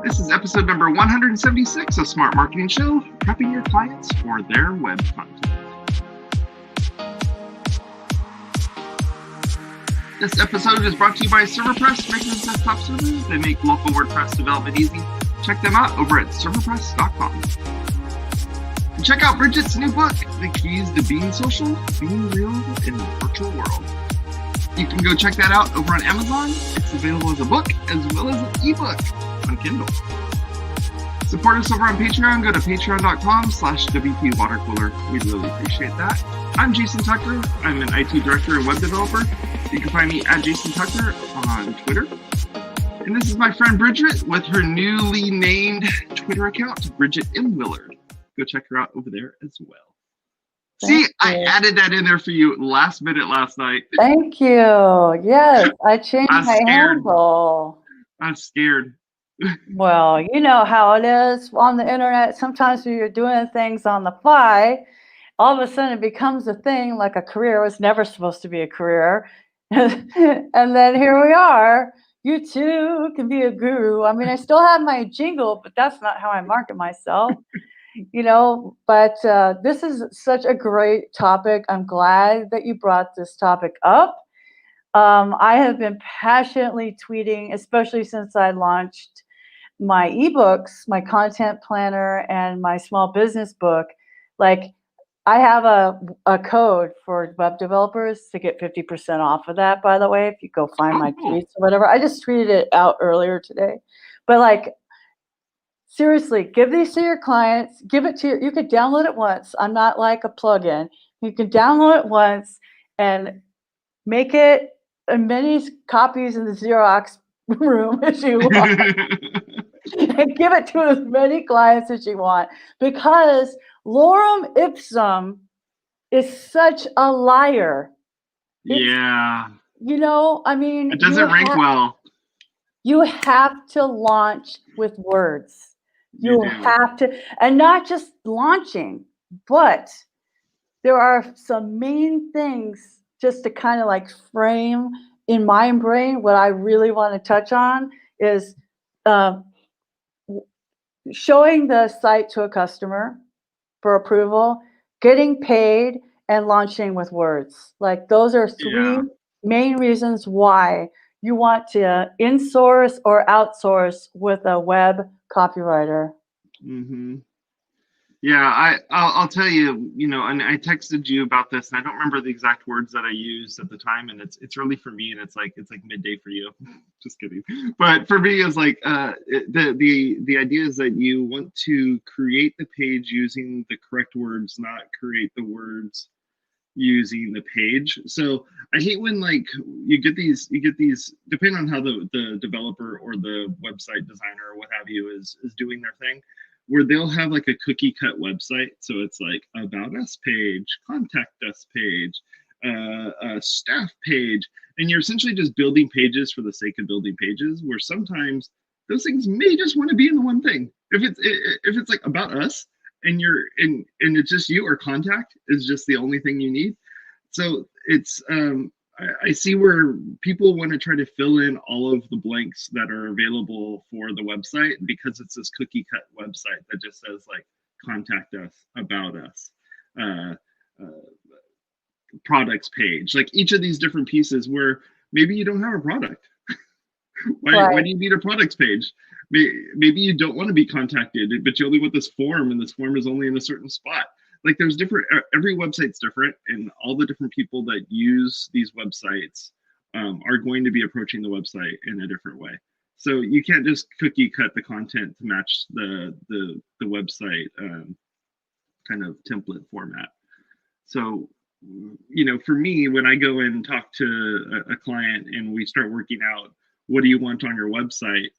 This is episode number 176 of Smart Marketing Show, prepping your clients for their web content. This episode is brought to you by ClassicPress, making desktop servers. They make local WordPress development easy. Check them out over at ClassicPress.com. And check out Bridget's new book, The Keys to Being Social, Being Real in the Virtual World. You can go check that out over on Amazon. It's available as a book as well as an ebook on Kindle. Support us over on Patreon. Go to patreon.com/WPWaterCooler. We'd really appreciate that. I'm Jason Tucker. I'm an IT director and web developer. You can find me at Jason Tucker on Twitter. And this is my friend Bridget with her newly named Twitter account, Bridget M. Willard. Go check her out over there as well. See, I added that in there for you last minute last night. Thank you. Yes, I changed my handle. I'm scared. Well, you know how it is on the internet. Sometimes when you're doing things on the fly, all of a sudden it becomes a thing, like a career. It was never supposed to be a career. And then here we are. You too can be a guru. I mean, I still have my jingle, but that's not how I market myself. But this is such a great topic. I'm glad that you brought this topic up. I have been passionately tweeting, especially since I launched my ebooks, my content planner, and my small business book. Like, I have a code for web developers to get 50% off of that, by the way, if you go find my tweets or whatever. I just tweeted it out earlier today. But like, seriously, give these to your clients. Give it to you could download it once. I'm not like a plugin. You can download it once and make it as many copies in the Xerox room as you want. And give it to as many clients as you want. Because lorem ipsum is such a liar. Yeah. I mean. It doesn't rank well. You have to launch with words. You have to, and not just launching, but there are some main things just to kind of like frame in my brain. What I really want to touch on is showing the site to a customer for approval, getting paid, and launching with words. Like, those are three main reasons why you want to insource or outsource with a web copywriter. Mm-hmm. Yeah, I'll tell you, and I texted you about this, and I don't remember the exact words that I used at the time, and it's early for me, and it's like midday for you. Just kidding. But for me, it's like the idea is that you want to create the page using the correct words, not create the words using the page. So I hate when like you get these depending on how the developer or the website designer or what have you is doing their thing, where they'll have like a cookie cut website. So it's like about us page, contact us page, a staff page, and you're essentially just building pages for the sake of building pages, where sometimes those things may just want to be in the one thing. If it's like about us and and it's just you, or contact is just the only thing you need. So it's I see where people want to try to fill in all of the blanks that are available for the website, because it's this cookie cut website that just says like contact us, about us, products page, like each of these different pieces where maybe you don't have a product. Why do you need a products page? Maybe you don't want to be contacted, but you only want this form, and this form is only in a certain spot. Like, there's every website's different, and all the different people that use these websites are going to be approaching the website in a different way. So you can't just cookie cut the content to match the website kind of template format. So, for me, when I go and talk to a client and we start working out, what do you want on your website?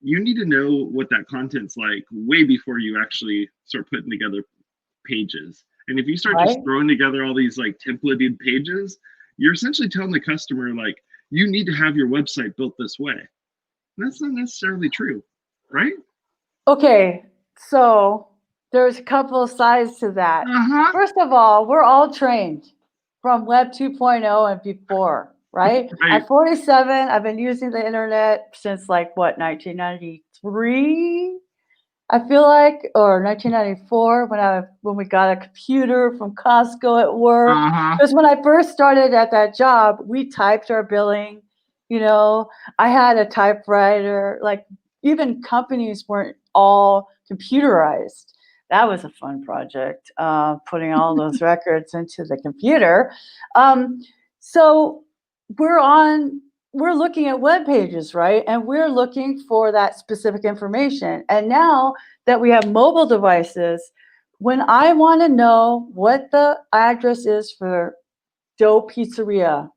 You need to know what that content's like way before you actually start putting together pages. And if you start just throwing together all these like templated pages, you're essentially telling the customer, like, you need to have your website built this way. And that's not necessarily true, right? Okay, so there's a couple of sides to that. First of all, we're all trained from Web 2.0 and before. right? Right. At 47, I've been using the internet since like what, 1993? I feel like, or 1994 when we got a computer from Costco at work. Uh-huh. Because when I first started at that job, we typed our billing. You know, I had a typewriter. Like even companies weren't all computerized. That was a fun project, putting all those records into the computer. So we're looking at web pages, right? And we're looking for that specific information. And now that we have mobile devices, when I want to know what the address is for Dough Pizzeria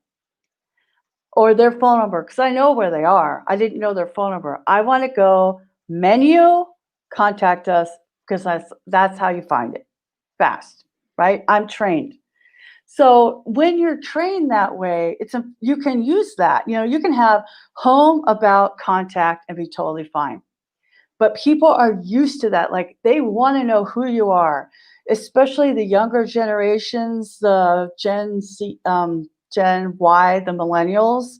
or their phone number, because I know where they are. I didn't know their phone number. I want to go menu, contact us, because that's how you find it fast, right? I'm trained. So when you're trained that way, you can use that. You know, you can have home, about, contact, and be totally fine. But people are used to that. Like they want to know who you are, especially the younger generations, the Gen Z, Gen Y, the millennials.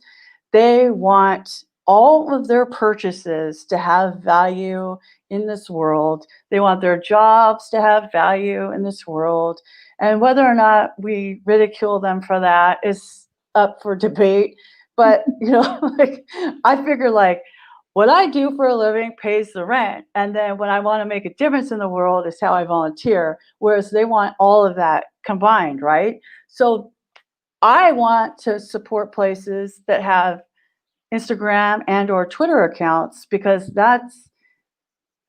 They want all of their purchases to have value in this world. They want their jobs to have value in this world. And whether or not we ridicule them for that is up for debate. But, you know, like I figure like what I do for a living pays the rent. And then when I want to make a difference in the world is how I volunteer. Whereas they want all of that combined, right? So I want to support places that have Instagram and or Twitter accounts because that's,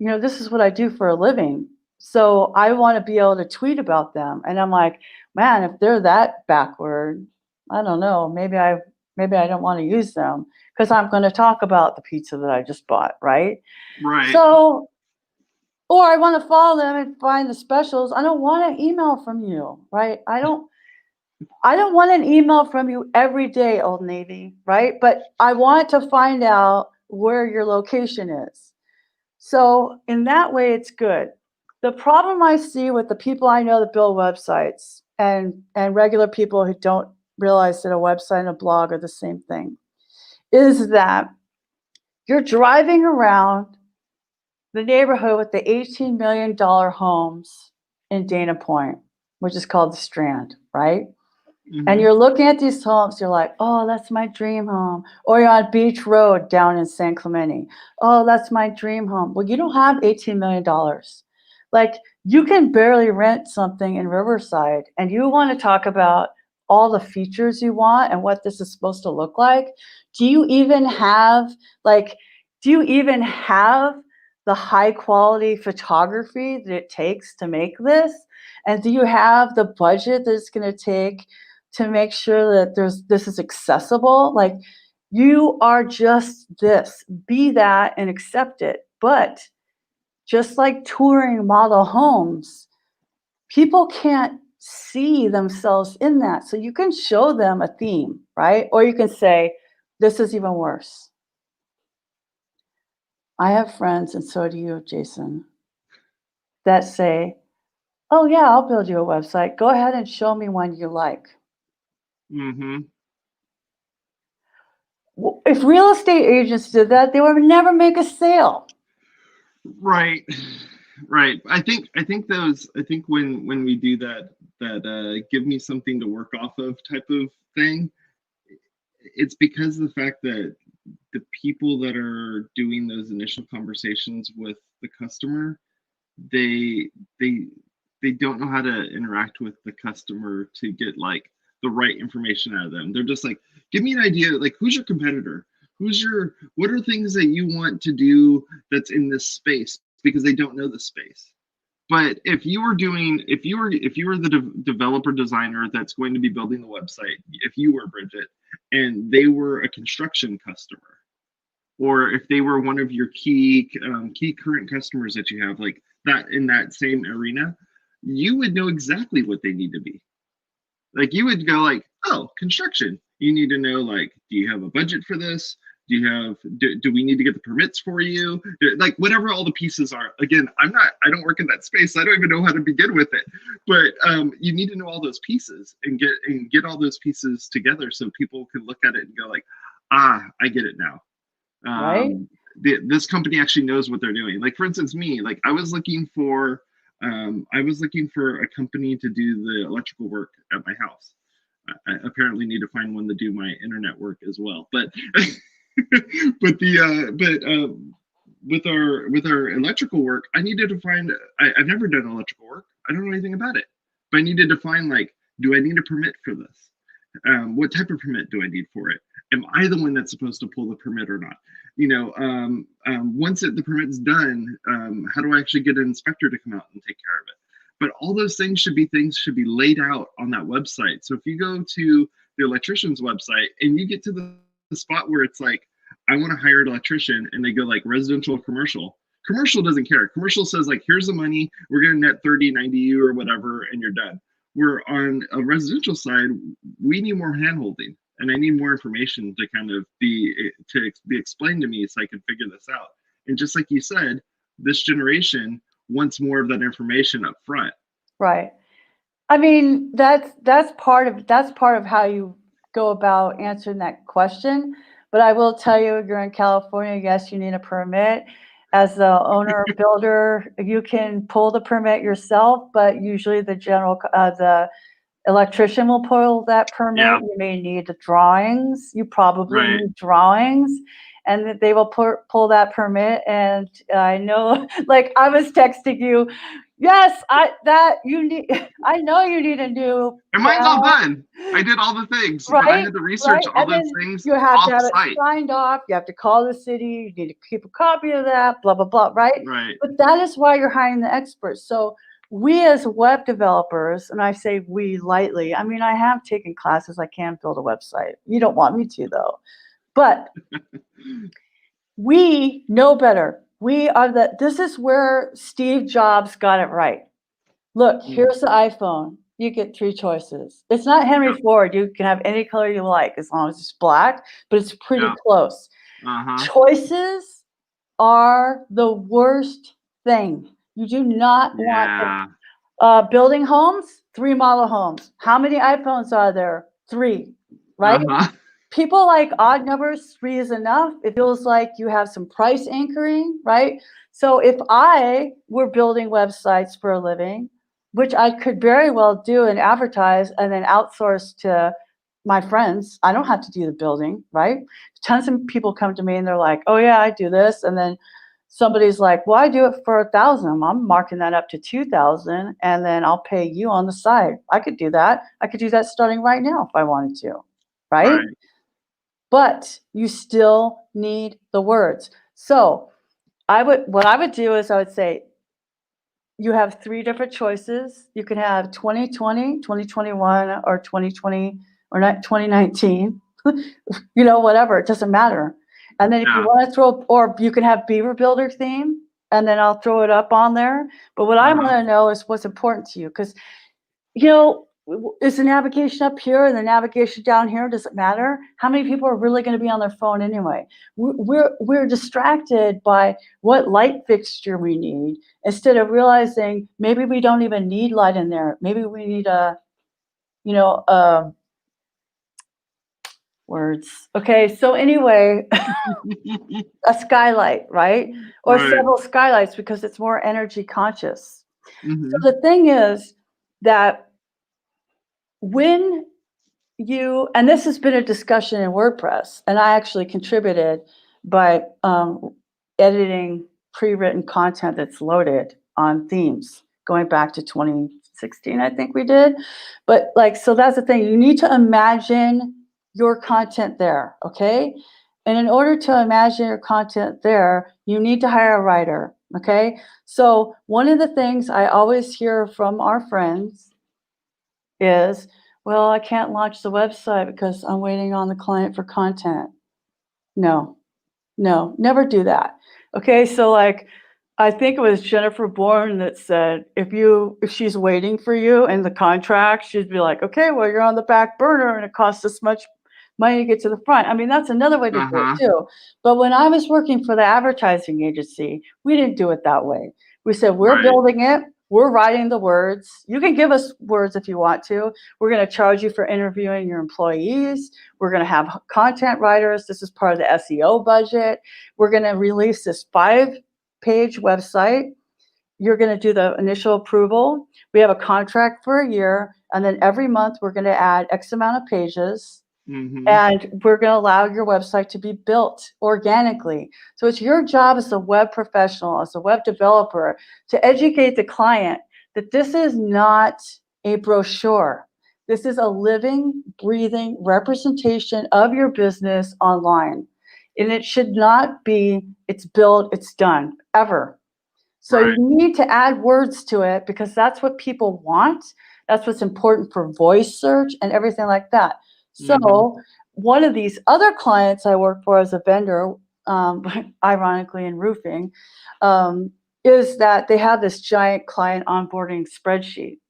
you know, this is what I do for a living. So I want to be able to tweet about them. And I'm like, man, if they're that backward, I don't know, maybe I don't want to use them because I'm going to talk about the pizza that I just bought, right? Right. So, or I want to follow them and find the specials. I don't want an email from you, right? I don't want an email from you every day, Old Navy, right? But I want to find out where your location is. So in that way, it's good. The problem I see with the people I know that build websites and regular people who don't realize that a website and a blog are the same thing is that you're driving around the neighborhood with the $18 million homes in Dana Point, which is called the Strand, right? Mm-hmm. And you're looking at these homes, you're like, oh, that's my dream home. Or you're on Beach Road down in San Clemente. Oh, that's my dream home. Well, you don't have $18 million. Like you can barely rent something in Riverside and you want to talk about all the features you want and what this is supposed to look like. Do you even have the high quality photography that it takes to make this? And do you have the budget that it's going to take to make sure that this is accessible? Like you are just this, be that and accept it. But just like touring model homes, people can't see themselves in that. So you can show them a theme, right? Or you can say, this is even worse. I have friends, and so do you, Jason, that say, oh yeah, I'll build you a website. Go ahead and show me one you like. Mm-hmm. If real estate agents did that, they would never make a sale. Right. Right. I think when we do that give me something to work off of type of thing, it's because of the fact that the people that are doing those initial conversations with the customer, they don't know how to interact with the customer to get like the right information out of them. They're just like, give me an idea, like who's your competitor? What are things that you want to do that's in this space? Because they don't know the space. But if you were the developer designer that's going to be building the website, if you were Bridget and they were a construction customer, or if they were one of your key current customers that you have, like that in that same arena, you would know exactly what they need to be. Like you would go like, oh, construction. You need to know, like, do you have a budget for this? Do we need to get the permits for you? Like whatever all the pieces are. Again, I don't work in that space, so I don't even know how to begin with it. But you need to know all those pieces and get all those pieces together so people can look at it and go like, I get it now. Right. This company actually knows what they're doing. Like for instance, me, like I was looking for a company to do the electrical work at my house. I apparently need to find one to do my internet work as well. But with our electrical work, I needed to find. I've never done electrical work. I don't know anything about it. But I needed to find like, do I need a permit for this? What type of permit do I need for it? Am I the one that's supposed to pull the permit or not? Once the permit's done, how do I actually get an inspector to come out and take care of it? But all those things should be laid out on that website. So if you go to the electrician's website and you get to the spot where it's like, I want to hire an electrician, and they go like residential or commercial. Commercial doesn't care. Commercial says like, here's the money, we're going to net 30, 90 you or whatever, and you're done. We're on a residential side, we need more handholding, and I need more information to kind of be explained to me so I can figure this out. And just like you said, this generation wants more of that information up front. Right. I mean, that's part of how you go about answering that question. But I will tell you, if you're in California, yes, you need a permit. As the owner builder, you can pull the permit yourself, but usually the electrician will pull that permit. Yeah. You may need the drawings. You probably Right. need drawings, and they will pull that permit. And I know, like I was texting you, yes, I know you need a new. And mine's all done. I did all the things, Right, but I had to research all and those then things you have to have off-site. it signed off. You have to call the city. You need to keep a copy of that. Blah blah blah. Right. Right. But that is why you're hiring the experts. So we as web developers, and I say we lightly. I mean, I have taken classes. I can build a website. You don't want me to though, but we know better. This is where Steve Jobs got it right. Look, here's the iPhone. You get 3 choices. It's not Henry Ford. You can have any color you like as long as it's black, but it's pretty close. Choices are the worst thing. You do not want building homes, 3 model homes. How many iPhones are there? 3, right? People like odd numbers. 3 is enough. It feels like you have some price anchoring, right? So if I were building websites for a living, which I could very well do and advertise and then outsource to my friends, I don't have to do the building, right? Tons of people come to me and they're like, oh yeah, I do this. And then somebody's like, well, I do it for 1,000. I'm marking that up to 2,000 and then I'll pay you on the side. I could do that. I could do that starting right now if I wanted to, right? But you still need the words. So what I would do is I would say, you have 3 different choices. You can have 2020, 2021, or 2020, or not 2019, whatever, it doesn't matter. And then if you want to or you can have Beaver Builder theme, and then I'll throw it up on there. But what I want to know is what's important to you, because, is the navigation up here and the navigation down here? Does it matter? How many people are really going to be on their phone anyway? We're distracted by what light fixture we need instead of realizing maybe we don't even need light in there. Maybe we need words. Okay, so anyway, a skylight, right? Or several skylights because it's more energy conscious. So the thing is that when and this has been a discussion in WordPress, and I actually contributed by editing pre-written content that's loaded on themes going back to 2016, I think we did. But so that's the thing. You need to imagine your content there, okay? And in order to imagine your content there, you need to hire a writer, okay? So one of the things I always hear from our friends is, well, I can't launch the website because I'm waiting on the client for content. No, never do that. Okay, so I think it was Jennifer Bourne that said, if she's waiting for you in the contract, she'd be like, okay, well, you're on the back burner and it costs this much money to get to the front. I mean, that's another way to do it too. But when I was working for the advertising agency, we didn't do it that way. We said, we're building it. We're writing the words. You can give us words if you want to. We're going to charge you for interviewing your employees. We're going to have content writers. This is part of the SEO budget. We're going to release this 5-page website. You're going to do the initial approval. We have a contract for a year. And then every month, we're going to add X amount of pages. And we're going to allow your website to be built organically. So it's your job as a web professional, as a web developer, to educate the client that this is not a brochure. This is a living, breathing representation of your business online. And it should not be, it's built, it's done, ever. So you need to add words to it because that's what people want. That's what's important for voice search and everything like that. So one of these other clients I work for as a vendor, ironically in roofing, is that they have this giant client onboarding spreadsheet.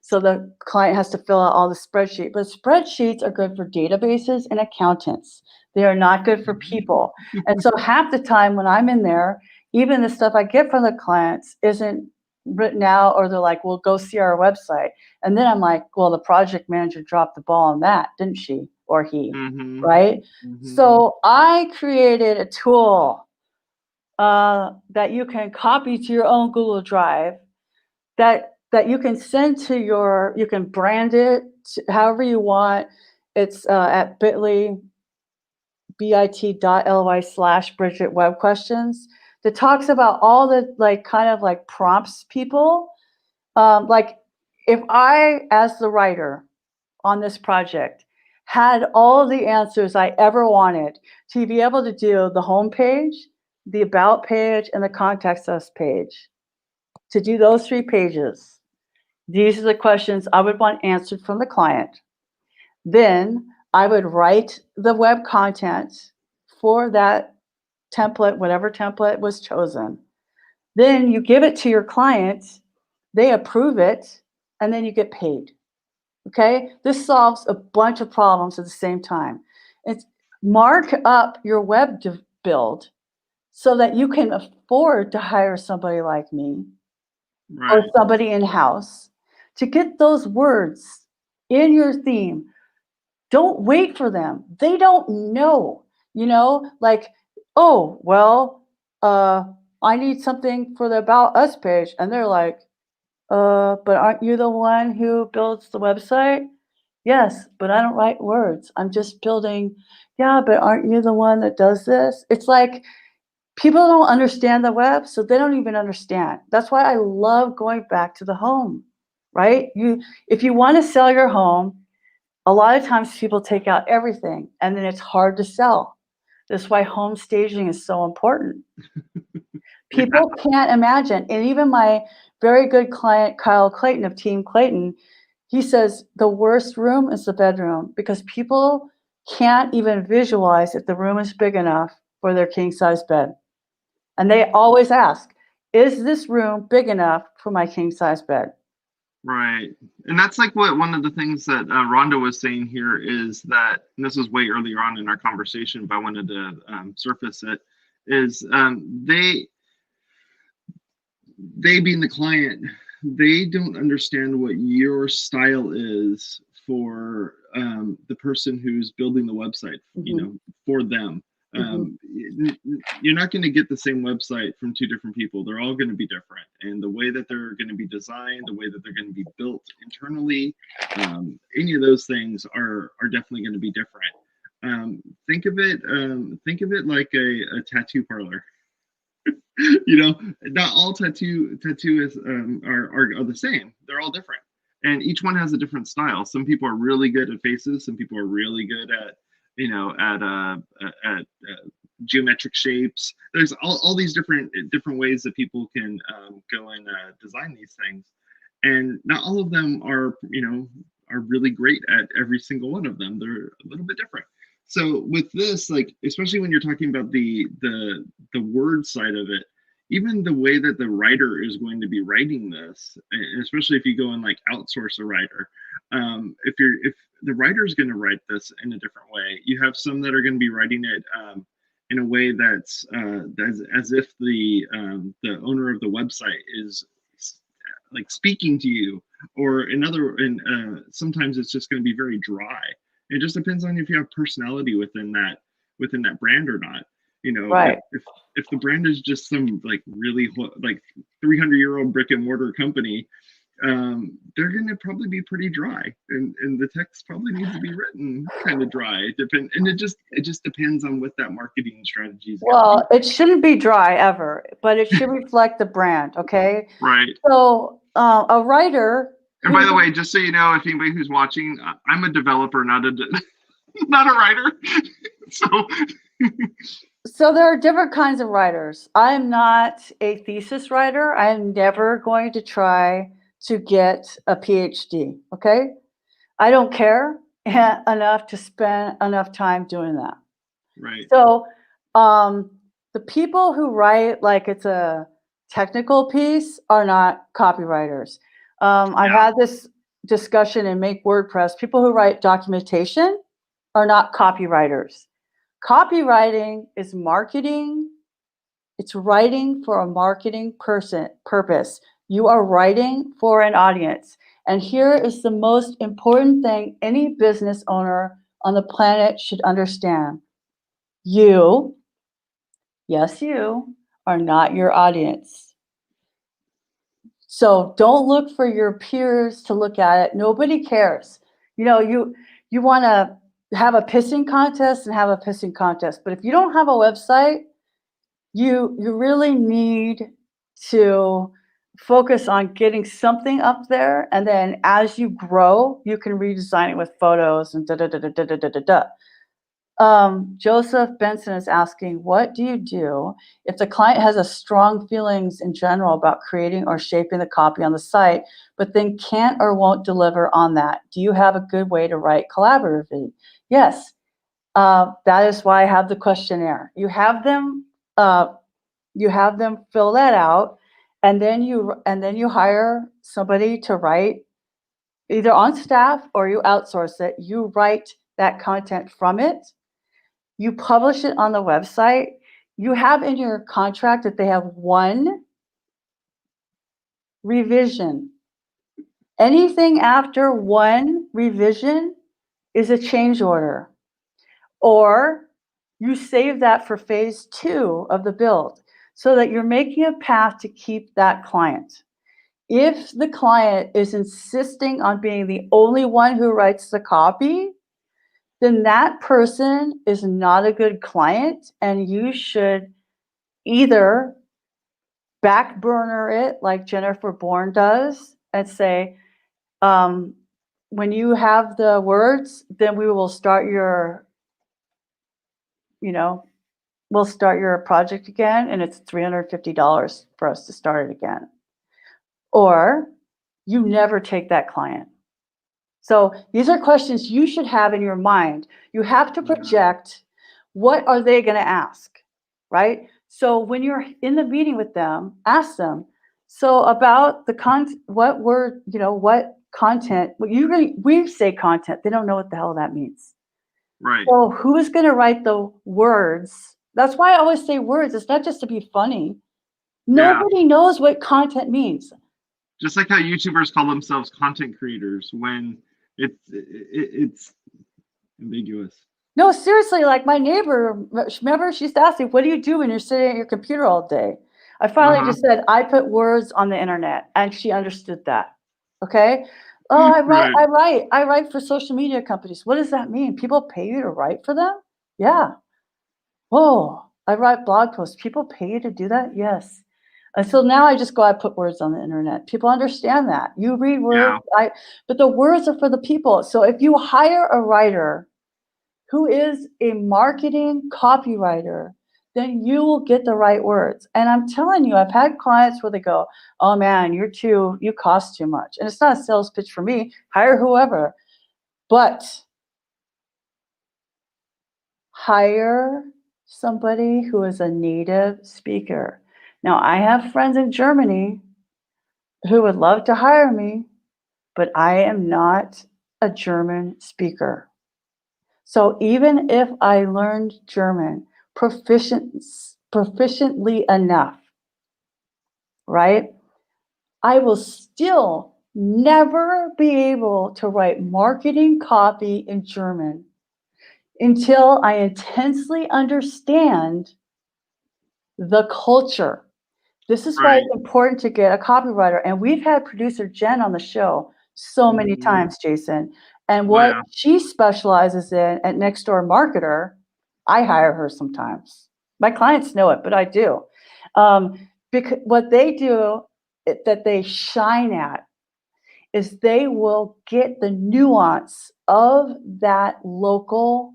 So the client has to fill out all the spreadsheet. But spreadsheets are good for databases and accountants. They are not good for people. And so half the time when I'm in there, even the stuff I get from the clients isn't written out, or they're like, well, go see our website. And then I'm like, well, the project manager dropped the ball on that, didn't she or he? Right? So I created a tool that you can copy to your own Google Drive that you can send to your, you can brand it however you want. It's at bit.ly/Bridget Web Questions. That talks about all the kind of prompts people. Like if I, as the writer on this project, had all the answers I ever wanted to be able to do the home page, the about page, and the contact us page, to do those 3 pages, these are the questions I would want answered from the client. Then I would write the web content for that template, whatever template was chosen. Then you give it to your client, they approve it, and then you get paid. Okay? This solves a bunch of problems at the same time. It's mark up your web build so that you can afford to hire somebody like me or somebody in-house to get those words in your theme. Don't wait for them. They don't know, oh, well, I need something for the About Us page. And they're like, but aren't you the one who builds the website? Yes, but I don't write words. I'm just building. Yeah, but aren't you the one that does this? It's like people don't understand the web, so they don't even understand. That's why I love going back to the home, right? If you want to sell your home, a lot of times people take out everything and then it's hard to sell. That's why home staging is so important. People can't imagine. And even my very good client, Kyle Clayton of Team Clayton, he says the worst room is the bedroom because people can't even visualize if the room is big enough for their king size bed. And they always ask, is this room big enough for my king size bed? Right. And that's like what one of the things that Rhonda was saying here is that, and this was way earlier on in our conversation, but I wanted to surface it, is they being the client, they don't understand what your style is for the person who's building the website, for them. You're not going to get the same website from 2 different people. They're all going to be different, and the way that they're going to be designed, the way that they're going to be built internally, any of those things are definitely going to be different. Think of it like a tattoo parlor. Not all tattooists are the same. They're all different, and each one has a different style. Some people are really good at faces. Some people are really good at geometric shapes. There's all these different ways that people can go and design these things, and not all of them are really great at every single one of them. They're a little bit different. So with this, especially when you're talking about the word side of it, even the way that the writer is going to be writing this, especially if you go and outsource a writer, if the writer's going to write this in a different way. You have some that are going to be writing it in a way that's as if the owner of the website is like speaking to you, or sometimes it's just going to be very dry. It just depends on if you have personality within that brand or not. You know, Right. if the brand is just some like really like 300-year-old brick and mortar company, they're going to probably be pretty dry, and the text probably needs to be written kind of dry. It just depends on what that marketing strategy is going to Well, it shouldn't be dry ever, but it should reflect the brand. Okay. be. Right. So a writer. And by the way, just so you know, if anybody who's watching, I'm a developer, not a not a writer. So there are different kinds of writers. I'm not a thesis writer. I'm never going to try to get a PhD. Okay. I don't care enough to spend enough time doing that. Right. So the people who write like it's a technical piece are not copywriters. I've had this discussion in Make WordPress. People who write documentation are not copywriters. Copywriting is marketing. It's writing for a marketing purpose. You are writing for an audience. And here is the most important thing any business owner on the planet should understand. You, yes, you are not your audience. So don't look for your peers to look at it. Nobody cares. You know, you want to have a pissing contest and have a pissing contest. But if you don't have a website, you really need to focus on getting something up there. And then as you grow, you can redesign it with photos and da-da-da-da-da-da-da-da. Joseph Benson is asking, what do you do if the client has a strong feelings in general about creating or shaping the copy on the site, but then can't or won't deliver on that? Do you have a good way to write collaboratively? Yes, that is why I have the questionnaire. You have them fill that out, and then you hire somebody to write either on staff or you outsource it. You write that content from it. You publish it on the website. You have in your contract that they have one revision. Anything after one revision is a change order. Or you save that for phase 2 of the build so that you're making a path to keep that client. If the client is insisting on being the only one who writes the copy, then that person is not a good client, and you should either back burner it like Jennifer Bourne does and say, when you have the words, then we will start we'll start your project again, and it's $350 for us to start it again. Or you never take that client. So these are questions you should have in your mind. You have to project, what are they going to ask, right? So when you're in the meeting with them, ask them, so about the what content, we say content, they don't know what the hell that means. Right. So who's going to write the words? That's why I always say words. It's not just to be funny. Nobody knows what content means. Just like how YouTubers call themselves content creators when it's ambiguous. No, seriously, like my neighbor, remember, she used to ask me, what do you do when you're sitting at your computer all day? I finally just said, I put words on the internet, and she understood that. Okay. Oh, I write for social media companies. What does that mean? People pay you to write for them? Yeah. Whoa, I write blog posts. People pay you to do that? Yes. And so now I just go, I put words on the internet. People understand that. You read words, but the words are for the people. So if you hire a writer who is a marketing copywriter, then you will get the right words. And I'm telling you, I've had clients where they go, oh man, you cost too much. And it's not a sales pitch for me, hire whoever. But hire somebody who is a native speaker. Now, I have friends in Germany who would love to hire me, but I am not a German speaker. So even if I learned German proficiently enough, right, I will still never be able to write marketing copy in German until I intensely understand the culture. This is why Right. it's important to get a copywriter. And we've had producer Jen on the show so many times, Jason. And Oh, what yeah. she specializes in at Nextdoor Marketer, I hire her sometimes. My clients know it, but I do. Because what they do that they shine at is they will get the nuance of that local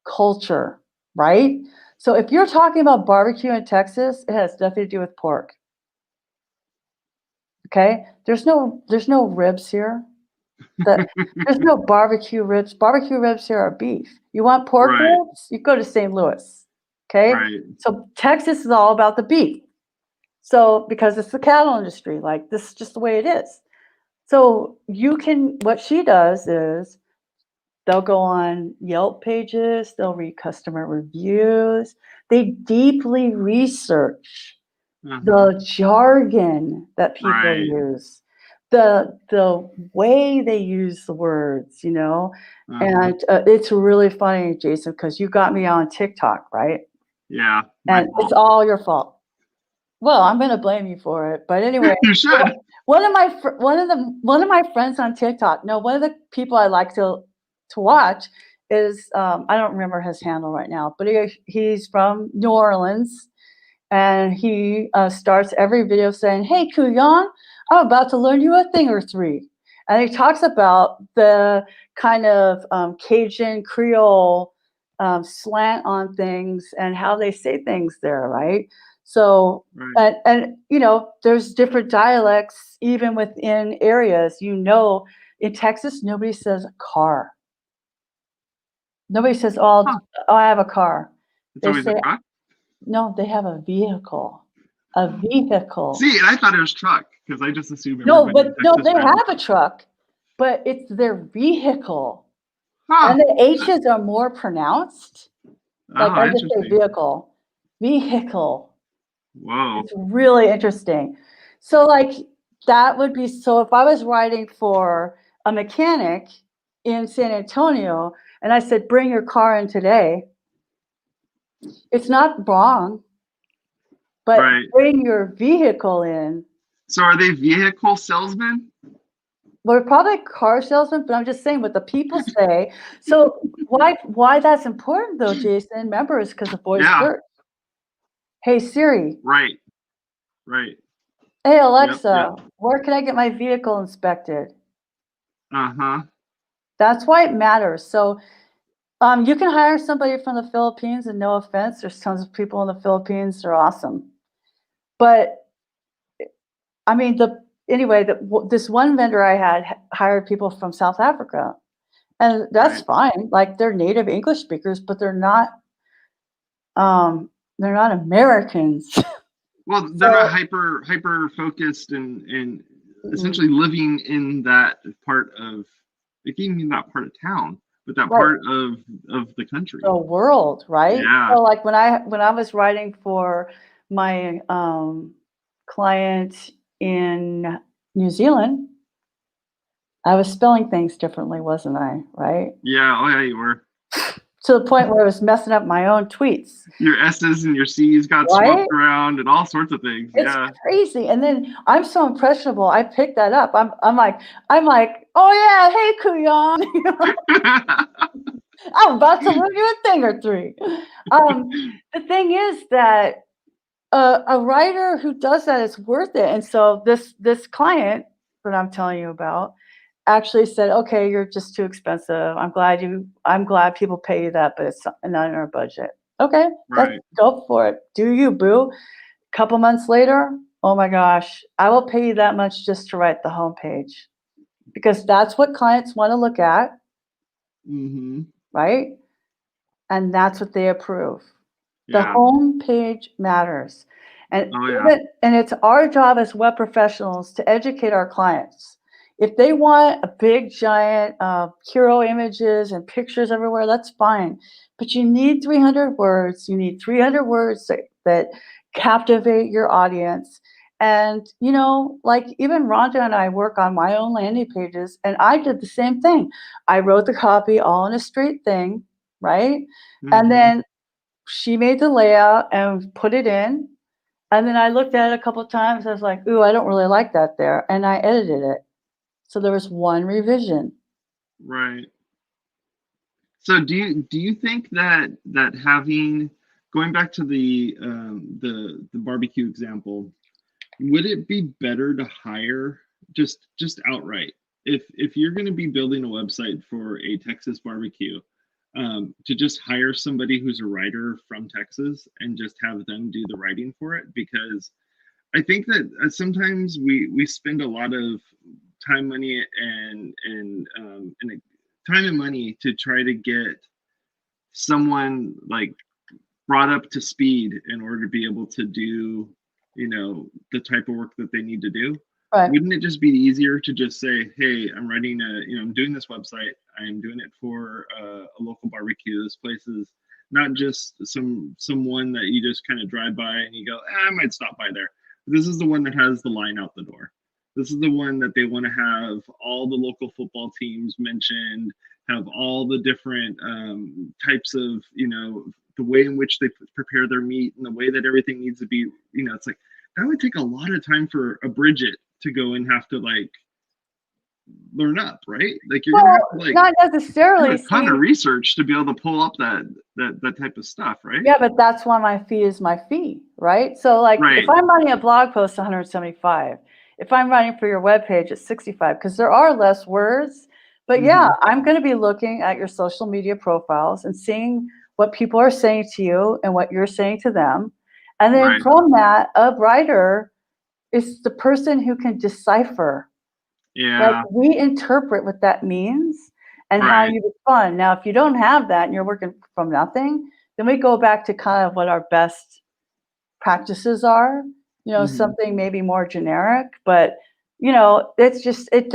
culture, right? So if you're talking about barbecue in Texas, it has nothing to do with pork. Okay? There's no ribs here. There's no barbecue ribs. Barbecue ribs here are beef. You want pork Right. ribs? You go to St. Louis. Okay? Right. So Texas is all about the beef. So because it's the cattle industry, like this is just the way it is. So what she does is they'll go on Yelp pages, they'll read customer reviews, they deeply research the jargon that people Right. use, the way they use the words, and it's really funny, Jason, because you got me on TikTok, right? Yeah. My And fault. it's all your fault. Well, I'm going to blame you for it, but anyway, You should. one of my friends on TikTok. No, one of the people I like to watch is I don't remember his handle right now, but he's from New Orleans, and he starts every video saying, "Hey, Kuyan, I'm about to learn you a thing or three," and he talks about the kind of Cajun Creole slant on things and how they say things there, right? So, Right. and there's different dialects even within areas. In Texas, nobody says car. Nobody says, Huh. "Oh, I have a car." It's They always a say, truck. no, they have a vehicle. A vehicle. See, and I thought it was truck because I just assume No, everybody in but no, Texas they drives a have a truck. truck, but it's their vehicle. Huh. And the H's are more pronounced. Like Oh, I just say interesting. vehicle. Vehicle. Whoa. It's really interesting. So like that would be, so if I was writing for a mechanic in San Antonio and I said, bring your car in today, it's not wrong, but Right. bring your vehicle in. So are they vehicle salesmen? We're probably car salesmen, but I'm just saying what the people say. So why that's important though, Jason, remember, is because of voice Yeah. search. Hey Siri. Right. Right. Hey Yep. Alexa, Yep. where can I get my vehicle inspected? Uh-huh. That's why it matters. So you can hire somebody from the Philippines, and no offense, there's tons of people in the Philippines, they're awesome. But I mean, this one vendor I had hired people from South Africa. And that's Right. fine. Like they're native English speakers, but they're not Americans. Well, they're not So hyper focused and mm, essentially living in that part of, like, even in that part of town, but that right, part of the country. the world, right? Yeah. So like when I was writing for my client in New Zealand, I was spelling things differently, wasn't I? Right? Yeah. Oh yeah, you were. To the point where I was messing up my own tweets. Your S's and your C's got Right? swapped around and all sorts of things. It's Yeah. crazy. And then I'm so impressionable. I picked that up. I'm like, oh yeah, hey Kuyan. I'm about to learn you a thing or three. The thing is that a writer who does that is worth it. And so this client that I'm telling you about actually said, okay, you're just too expensive. I'm glad people pay you that, but it's not in our budget. Okay, let's Right. go for it. Do you, boo? Couple months later, oh my gosh, I will pay you that much just to write the homepage, because that's what clients want to look at, Mm-hmm. right? And that's what they approve. The Yeah. homepage matters. And Oh yeah. it's our job as web professionals to educate our clients. If they want a big giant hero images and pictures everywhere, that's fine. But you need 300 words. You need 300 words that captivate your audience. And, you know, like even Rhonda and I work on my own landing pages, and I did the same thing. I wrote the copy all in a straight thing, right? And then she made the layout and put it in. And then I looked at it a couple of times. I was like, ooh, I don't really like that there. And I edited it. So there was one revision. Right. So do you think that having, going back to the barbecue example, would it be better to hire just outright, if you're going to be building a website for a Texas barbecue, to just hire somebody who's a writer from Texas and just have them do the writing for it? Because I think that sometimes we spend a lot of time, money, and time and money to try to get someone like brought up to speed in order to be able to do, you know, the type of work that they need to do. Right. Wouldn't it just be easier to just say, hey, I'm writing I'm doing this website. I'm doing it for a local barbecue. This place is not just someone that you just kind of drive by and you go, I might stop by there. This is the one that has the line out the door. This is the one that they want to have all the local football teams mentioned, have all the different types of, the way in which they prepare their meat and the way that everything needs to be, it's like, that would take a lot of time for a Bridget to go and have to like learn up, right? Like you're gonna have to like not necessarily do a ton of research to be able to pull up that type of stuff, right? Yeah, but that's why my fee is my fee, right? So like if I'm writing a blog post, 175. If I'm writing for your webpage, it's 65, because there are less words. But yeah, I'm going to be looking at your social media profiles and seeing what people are saying to you and what you're saying to them. And then from that, a writer is the person who can decipher. Like we interpret what that means and how you respond. Now, if you don't have that and you're working from nothing, then we go back to kind of what our best practices are, something maybe more generic, but it's just, it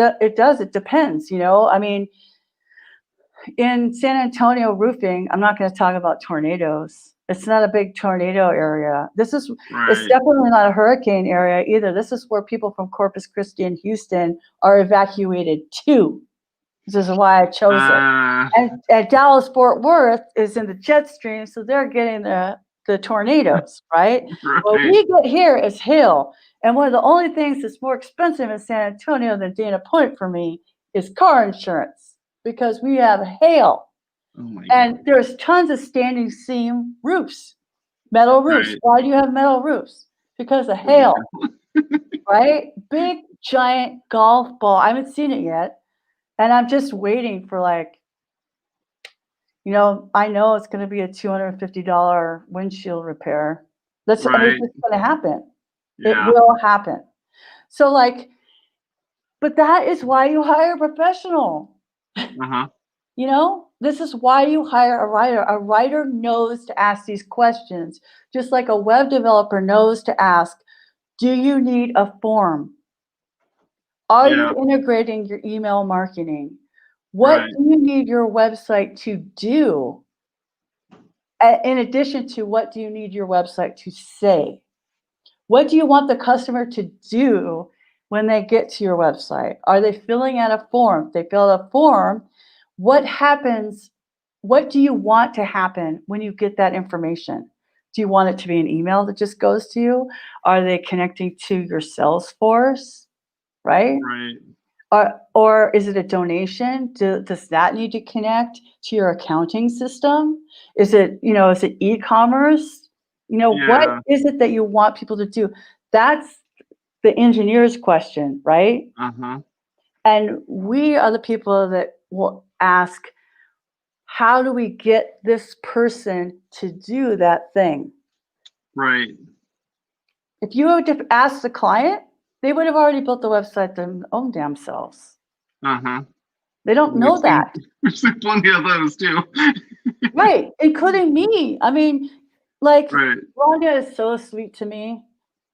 depends, I mean, in San Antonio roofing, I'm not going to talk about tornadoes. It's not a big tornado area. It's definitely not a hurricane area either. This is where people from Corpus Christi and Houston are evacuated to. This is why I chose it. And Dallas Fort Worth is in the jet stream, so they're getting the tornadoes, right? What we get here is hail. And one of the only things that's more expensive in San Antonio than Dana Point for me is car insurance, because we have hail. And there's tons of standing seam roofs, metal roofs. Why do you have metal roofs? Because of hail, right? Big, giant golf ball. I haven't seen it yet. And I'm just waiting for like, I know it's going to be a $250 windshield repair. It's going to happen. It will happen. So like, but that is why you hire a professional. This is why you hire a writer. A writer knows to ask these questions, just like a web developer knows to ask, do you need a form? Are you integrating your email marketing? What do you need your website to do? In addition to, what do you need your website to say? What do you want the customer to do when they get to your website? Are they filling out a form? If they fill out a form, what happens? What do you want to happen when you get that information? Do you want it to be an email that just goes to you? Are they connecting to your Salesforce, right? Or is it a donation? Does that need to connect to your accounting system? Is it e-commerce? What is it that you want people to do? That's the engineer's question, right? And we are the people that will ask, how do we get this person to do that thing? If you would have asked the client, they would have already built the website their own damn selves. They don't know that. We've seen plenty of those too. Right, including me. I mean, like, Rhonda is so sweet to me,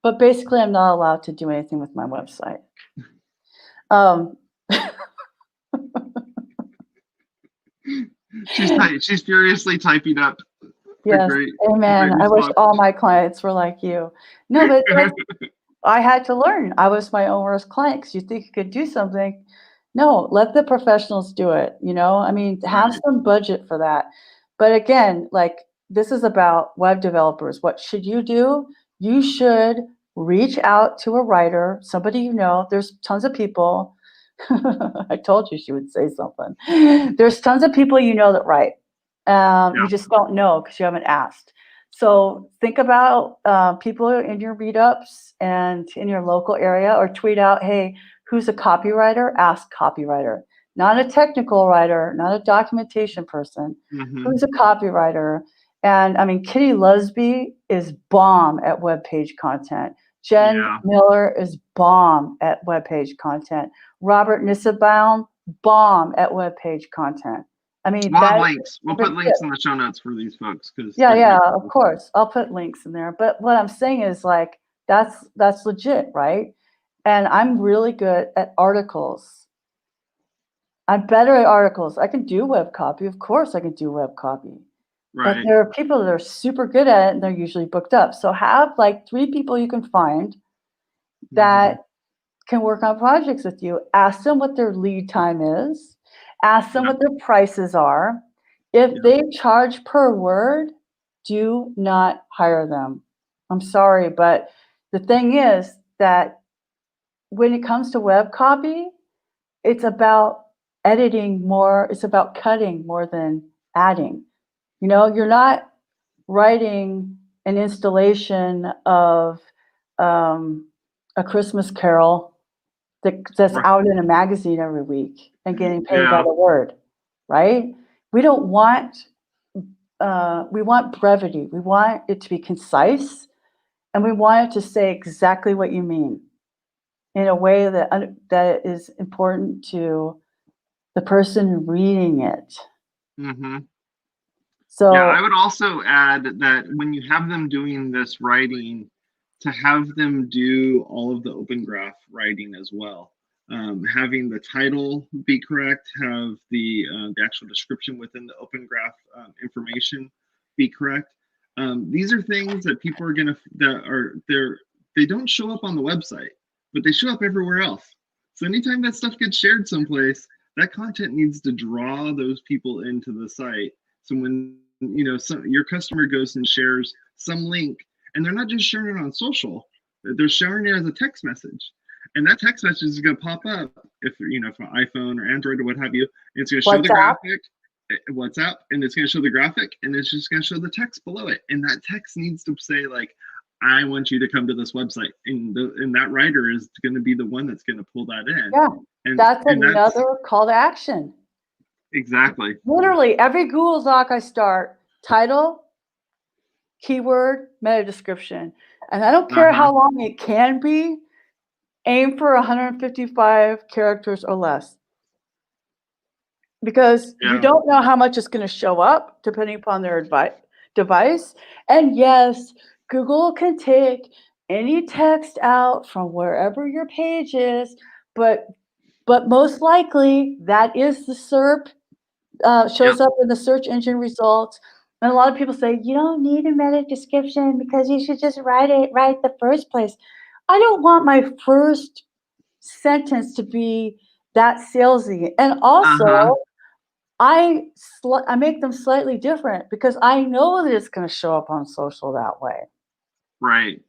but basically I'm not allowed to do anything with my website. She's furiously typing up a Yes, great amen. I wish response. all my clients were like you. No, but I had to learn. I was my own worst client because you think you could do something. No, let the professionals do it. I mean, have Right. some budget for that. But again, like this is about web developers. What should you do? You should reach out to a writer, somebody you know. There's tons of people. I told you she would say something. There's tons of people you know that write. You Yeah. just don't know because you haven't asked. So think about people in your meetups and in your local area, or tweet out, hey, who's a copywriter? Ask copywriter. Not a technical writer, not a documentation person. Mm-hmm. Who's a copywriter? And I mean, Kitty Lusby is bomb at web page content. Jen Yeah. Miller is bomb at web page content. Robert Nissenbaum, bomb at web page content. I mean, We'll have that links. We'll put links in the show notes for these folks because yeah, of course. I'll put links in there. But what I'm saying is like that's legit, right? And I'm really good at articles. I'm better at articles. I can do web copy. Of course I can do web copy. But right. there are people that are super good at it and they're usually booked up. So have like 3 people you can find that can work on projects with you. Ask them what their lead time is. Ask them what their prices are. If they charge per word, do not hire them. I'm sorry, but the thing is that when it comes to web copy, it's about editing more, it's about cutting more than adding. You're not writing an installation of a Christmas carol that's out in a magazine every week and getting paid by the word, right? We don't want, we want brevity. We want it to be concise, and we want it to say exactly what you mean in a way that is important to the person reading it. Mm-hmm. So yeah, I would also add that when you have them doing this writing, to have them do all of the open graph writing as well. Having the title be correct, have the actual description within the open graph information be correct. These are things that people are they don't show up on the website, but they show up everywhere else. So anytime that stuff gets shared someplace, that content needs to draw those people into the site. So when your customer goes and shares some link, and they're not just sharing it on social, they're sharing it as a text message, and that text message is going to pop up if from iPhone or Android or what have you. And it's going to show the graphic, WhatsApp, and it's going to show the graphic, and it's just going to show the text below it, and that text needs to say like, I want you to come to this website, and that writer is going to be the one that's going to pull that in. Yeah, and that's another call to action. Exactly. Literally every Google Doc I start, title, keyword, meta description. And I don't care how long it can be, aim for 155 characters or less. Because you don't know how much is going to show up depending upon their device. And yes, Google can take any text out from wherever your page is, but most likely that is the SERP, shows up in the search engine results. And a lot of people say, you don't need a meta description because you should just write it right the first place. I don't want my first sentence to be that salesy. And also, I make them slightly different because I know that it's going to show up on social that way. Right.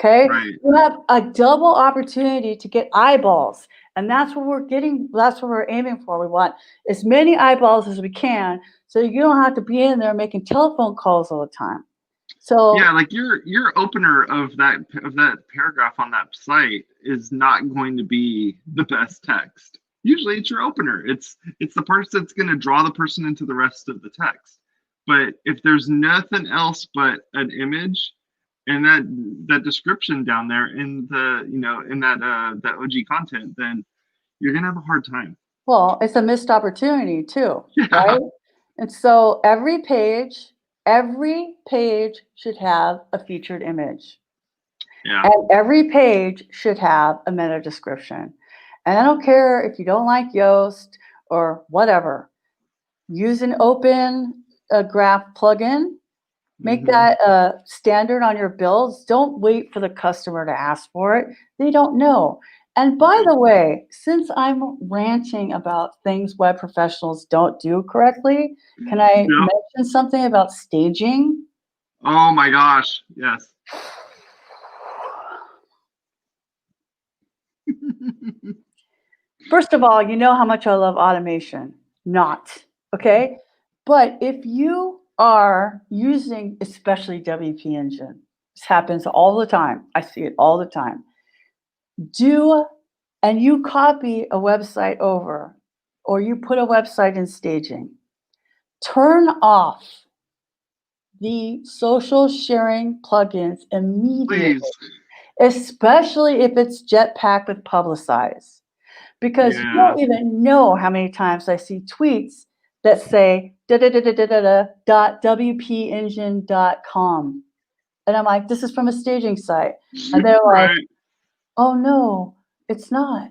Okay. Right. You have a double opportunity to get eyeballs. And that's what we're getting. That's what we're aiming for. We want as many eyeballs as we can, so you don't have to be in there making telephone calls all the time. So yeah, like your opener of that paragraph on that site is not going to be the best text. Usually it's your opener. It's the part that's going to draw the person into the rest of the text. But if there's nothing else but an image and that description down there in the in that OG content, then you're gonna have a hard time. Well, it's a missed opportunity too, right? And so every page should have a featured image. Yeah. And every page should have a meta description. And I don't care if you don't like Yoast or whatever. Use an open graph plugin. Make that standard on your builds. Don't wait for the customer to ask for it. They don't know. And by the way, since I'm ranting about things web professionals don't do correctly, can I mention something about staging? Oh my gosh, yes. First of all, you know how much I love automation. Not, okay? But if you are using especially WP Engine, this happens all the time. I see it all the time. And you copy a website over, or you put a website in staging, turn off the social sharing plugins immediately, Please. especially if it's Jetpack with Publicize. Because you don't even know how many times I see tweets that say .wpengine.com. And I'm like, this is from a staging site. And they're like, oh no, it's not.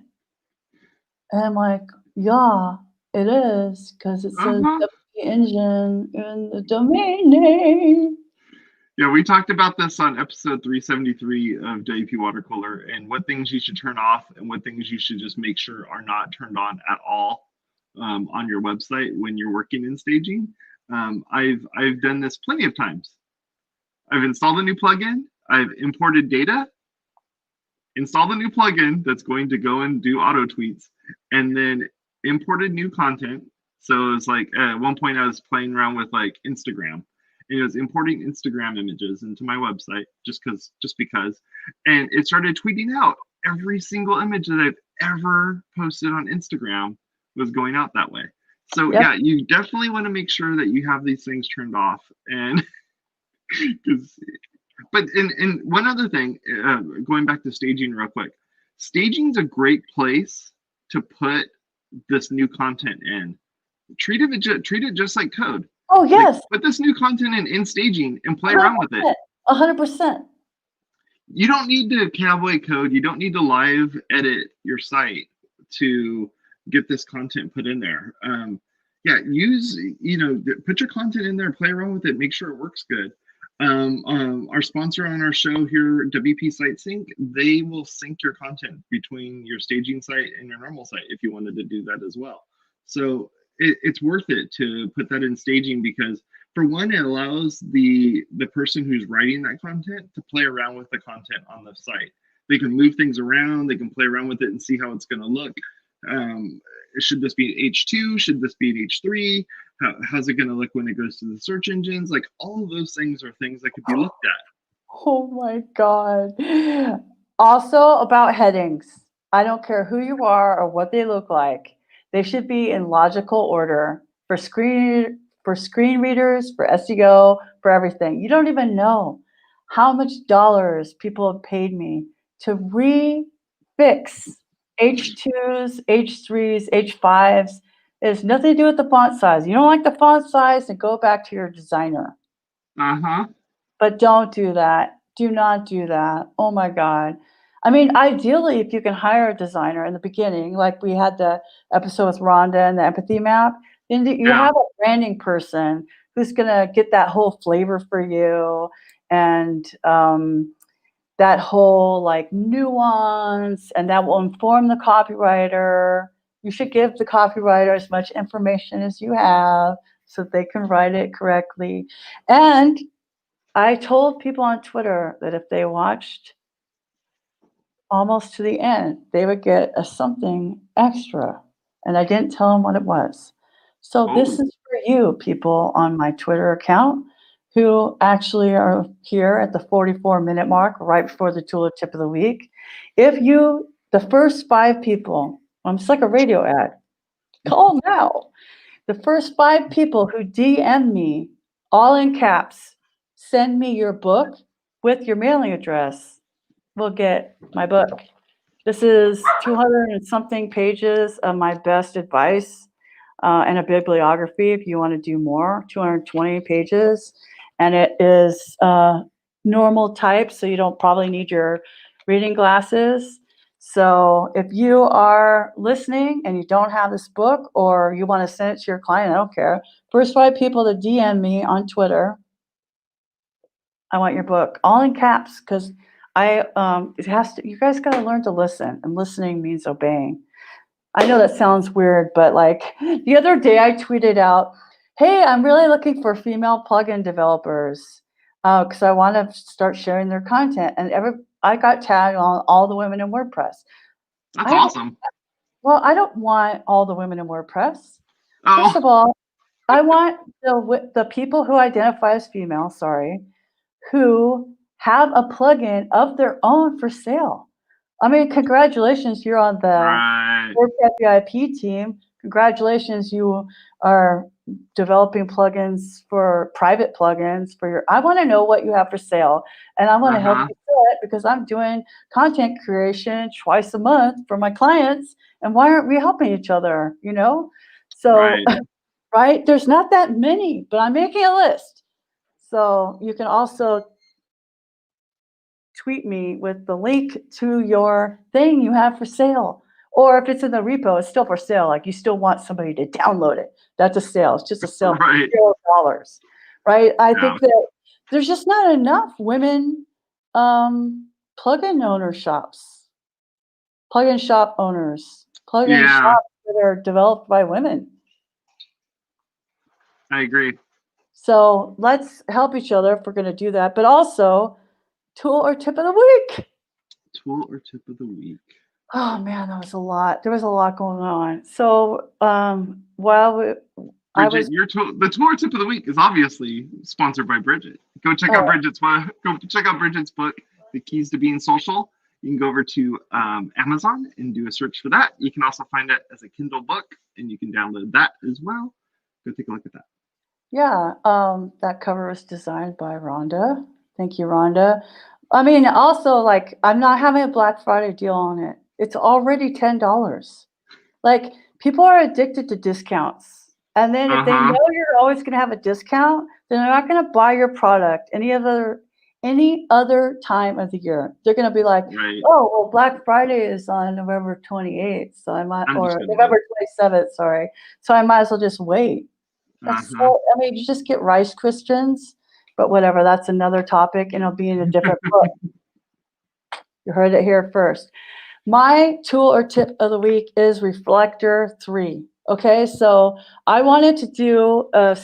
And I'm like, yeah, it is, because it says WP Engine in the domain name. Yeah, we talked about this on episode 373 of WP Water Cooler, and what things you should turn off and what things you should just make sure are not turned on at all on your website when you're working in staging. I've done this plenty of times. I've installed a new plugin. I've imported data, installed a new plugin that's going to go and do auto tweets, and then imported new content. So it's like at one point I was playing around with like Instagram. And it was importing Instagram images into my website just because, and it started tweeting out every single image that I've ever posted on Instagram was going out that way. So yeah, you definitely want to make sure that you have these things turned off. And but one other thing, going back to staging real quick, staging's a great place to put this new content in. Treat it just like code. Oh, yes. Like, put this new content in staging and play around with it. 100%. You don't need to cowboy code. You don't need to live edit your site to get this content put in there. Put your content in there, play around with it, make sure it works good. Our sponsor on our show here, WP Site Sync, they will sync your content between your staging site and your normal site if you wanted to do that as well. So it's worth it to put that in staging, because for one, it allows the person who's writing that content to play around with the content on the site. They can move things around, they can play around with it and see how it's going to look. Should this be an H2? Should this be an H3? How's it going to look when it goes to the search engines? Like, all of those things are things that could be looked at. Oh my God. Also about headings. I don't care who you are or what they look like. They should be in logical order for screen readers, for SEO, for everything. You don't even know how much dollars people have paid me to refix H2s, H3s, H5s. It has nothing to do with the font size. You don't like the font size, then go back to your designer. But don't do that. Do not do that. Oh my God. I mean, ideally, if you can hire a designer in the beginning, like we had the episode with Rhonda and the empathy map, then you have a branding person who's going to get that whole flavor for you, and that whole like nuance, and that will inform the copywriter. You should give the copywriter as much information as you have so they can write it correctly. And I told people on Twitter that if they watched almost to the end, they would get a something extra. And I didn't tell them what it was. So this is for you, people on my Twitter account who actually are here at the 44-minute mark, right before the tool tip of the week. The first 5 people, it's like a radio ad, call now. The first 5 people who DM me, all in caps, send me your book with your mailing address, will get my book. This is 200 and something pages of my best advice and a bibliography if you want to do more, 220 pages. And it is normal type, so you don't probably need your reading glasses. So if you are listening and you don't have this book, or you want to send it to your client, I don't care. First 5 people to DM me on Twitter, I want your book, all in caps, because it has to. You guys got to learn to listen, and listening means obeying. I know that sounds weird, but like the other day I tweeted out, "Hey, I'm really looking for female plugin developers because I want to start sharing their content." And I got tagged on all the women in WordPress. That's I don't. awesome. Well, I don't want all the women in WordPress. First Oh, of all, I want the people who identify as female. Sorry, who have a plugin of their own for sale. I mean, congratulations, you're on the right. WordPress VIP team. Congratulations, you are developing plugins for private plugins for your. I want to know what you have for sale, and I want to help Uh-huh. you sell it because I'm doing content creation twice a month for my clients. And why aren't we helping each other? So Right. right, there's not that many, but I'm making a list. So you can also tweet me with the link to your thing you have for sale. Or if it's in the repo, it's still for sale. Like you still want somebody to download it. That's a sale. It's just a sale for Right. $0, right? I Yeah. think that there's just not enough women plugin owner shops, plugin shop owners, plugin Yeah, shops that are developed by women. I agree. So let's help each other if we're going to do that. But also, tool or tip of the week. Tool or tip of the week. Oh man, that was a lot. There was a lot going on. So while I Bridget, was the tool or tip of the week is obviously sponsored by Bridget. Go check out oh, Bridget's book, The Keys to Being Social. You can go over to Amazon and do a search for that. You can also find it as a Kindle book, and you can download that as well. Go take a look at that. yeah, that cover was designed by Rhonda. Thank you, Rhonda. I mean, also like I'm not having a Black Friday deal on it. It's already $10. Like people are addicted to discounts. And then if they Uh-huh. know you're always going to have a discount, then they're not going to buy your product any other time of the year. They're going to be like, Right. "Oh, well, Black Friday is on November 28th, so I might, or Understandable. November 27th, sorry. So I might as well just wait." That's Uh-huh. so, I mean, you just get Rice Christians, but whatever, that's another topic and it'll be in a different book. You heard it here first. My tool or tip of the week is Reflector 3. Okay, so I wanted to do a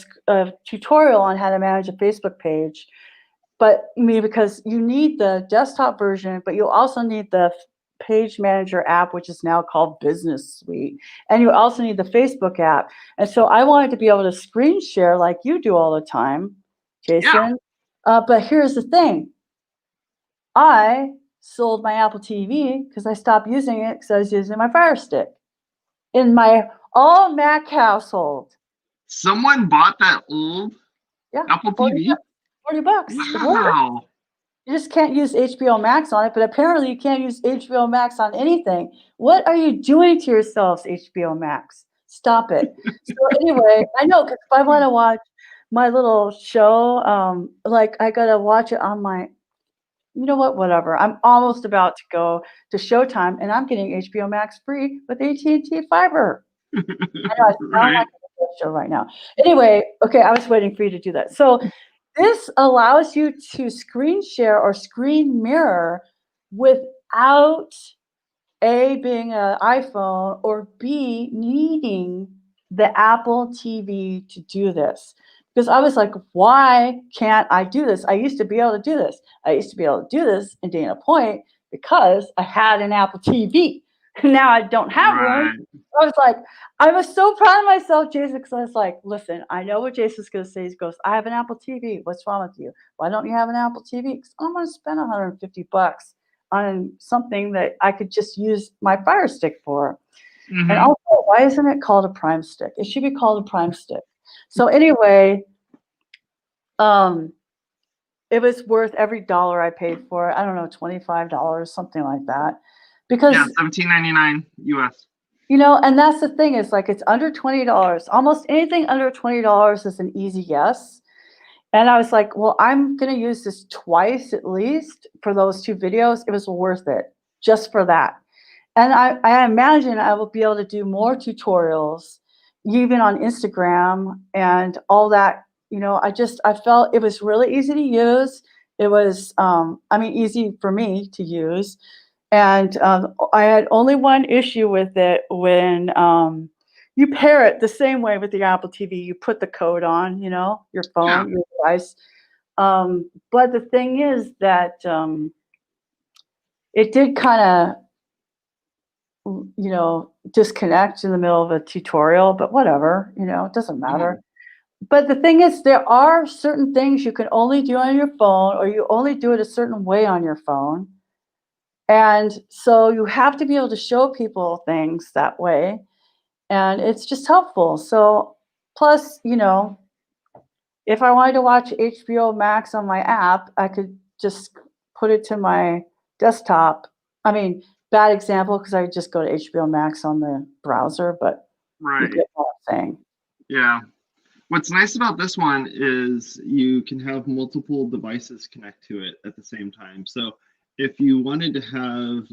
tutorial on how to manage a Facebook page, but because you need the desktop version, but you also need the page manager app, which is now called Business Suite, and you also need the Facebook app. And so I wanted to be able to screen share like you do all the time, Yeah. Jason. But here's the thing. I sold my Apple TV because I stopped using it because I was using my Fire Stick in my all Mac household. Someone bought that old Yeah, Apple 40 TV. bucks. 40 bucks. It works. Wow. You just can't use HBO Max on it, but apparently you can't use HBO Max on anything. What are you doing to yourselves, HBO Max? Stop it. So anyway, I know because if I want to watch my little show, like I gotta watch it on my. You know what? Whatever. I'm almost about to go to Showtime, and I'm getting HBO Max free with AT&T Fiber. I know I sound Right. like a show right now. Anyway, okay, I was waiting for you to do that. So this allows you to screen share or screen mirror without A, being an iPhone, or B, needing the Apple TV to do this. Because I was like, why can't I do this? I used to be able to do this. I used to be able to do this in Dana Point because I had an Apple TV. Now I don't have one. Right. I was like, I was so proud of myself, Jason, because I was like, listen, I know what Jason's going to say. He goes, I have an Apple TV. What's wrong with you? Why don't you have an Apple TV? Because I'm going to spend $150 on something that I could just use my Fire Stick for. And Mm-hmm. also, why isn't it called a Prime Stick? It should be called a Prime Stick. So anyway, it was worth every dollar I paid for it. I don't know, $25, something like that. Yeah, Because, $17.99 US. and that's the thing is like it's under $20. Almost anything under $20 is an easy yes. And I was like, well, I'm going to use this twice at least for those 2 videos. It was worth it just for that. And I imagine I will be able to do more tutorials, even on Instagram and all that. You know, I felt it was really easy to use. It was, I mean, easy for me to use. And I had only one issue with it when you pair it the same way with the Apple TV. You put the code on, you know, your Yeah. phone, your device. But the thing is that it did kind of, you know, disconnect in the middle of a tutorial, but whatever, you know, it doesn't Oh, matter. But the thing is, there are certain things you can only do on your phone, or you only do it a certain way on your phone. And so you have to be able to show people things that way. And it's just helpful. So, plus, you know, if I wanted to watch HBO Max on my app, I could just put it to my desktop. I mean, bad example because I just go to HBO Max on the browser, but you right. get what I'm saying. Yeah. What's nice about this one is you can have multiple devices connect to it at the same time. So if you wanted to have,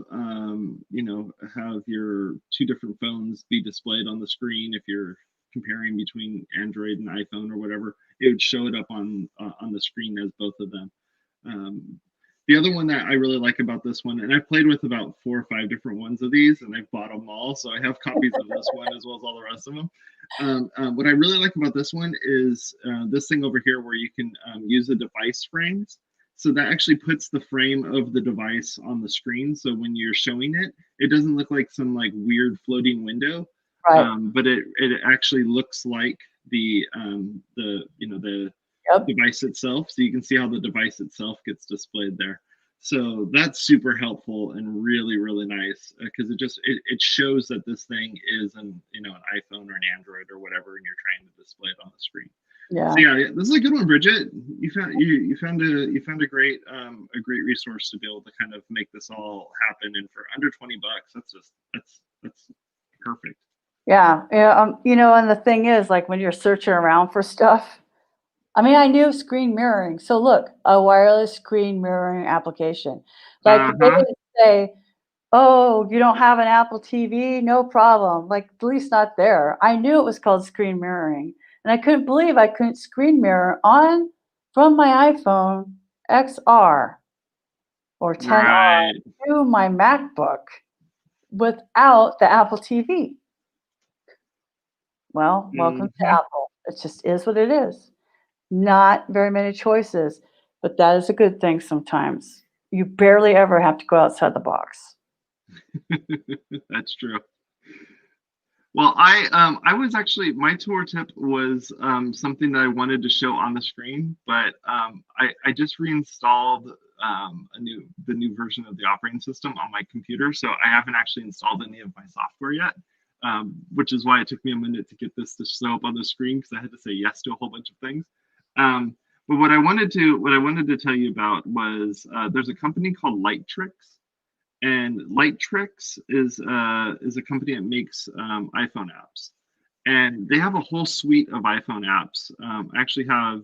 you know, have your two different phones be displayed on the screen, if you're comparing between Android and iPhone or whatever, it would show it up on the screen as both of them. Um, the other one that I really like about this one, and I've played with about 4 or 5 different ones of these, and I've bought them all, so I have copies of this one as well as all the rest of them. What I really like about this one is this thing over here where you can use the device frames. So that actually puts the frame of the device on the screen. So when you're showing it, it doesn't look like some like weird floating window, Right. but it actually looks like the you know the Yep. device itself. So you can see how the device itself gets displayed there. So that's super helpful and really, really nice because it shows that this thing is an an iPhone or an Android or whatever, and you're trying to display it on the screen. So Yeah. yeah, this is a good one, Bridget. You found a great resource to be able to kind of make this all happen, and for under $20, that's perfect. Yeah. Yeah. You know, and the thing is, like when you're searching around for stuff, I mean, I knew screen mirroring. So look, a wireless screen mirroring application. Like they Uh-huh. didn't say, "Oh, you don't have an Apple TV? No problem." Like at least not there. I knew it was called screen mirroring, and I couldn't believe I couldn't screen mirror on from my iPhone XR or 10R Right. to my MacBook without the Apple TV. Well, welcome to Hmm. Apple. It just is what it is. Not very many choices, but that is a good thing sometimes. You barely ever have to go outside the box. That's true. Well, I was actually my tour tip was something that I wanted to show on the screen, but I just reinstalled the new version of the operating system on my computer, so I haven't actually installed any of my software yet, which is why it took me a minute to get this to show up on the screen because I had to say yes to a whole bunch of things. Um, but what I wanted to tell you about was there's a company called Lightricks, and Lightricks is a company that makes iPhone apps, and they have a whole suite of iPhone apps. I actually have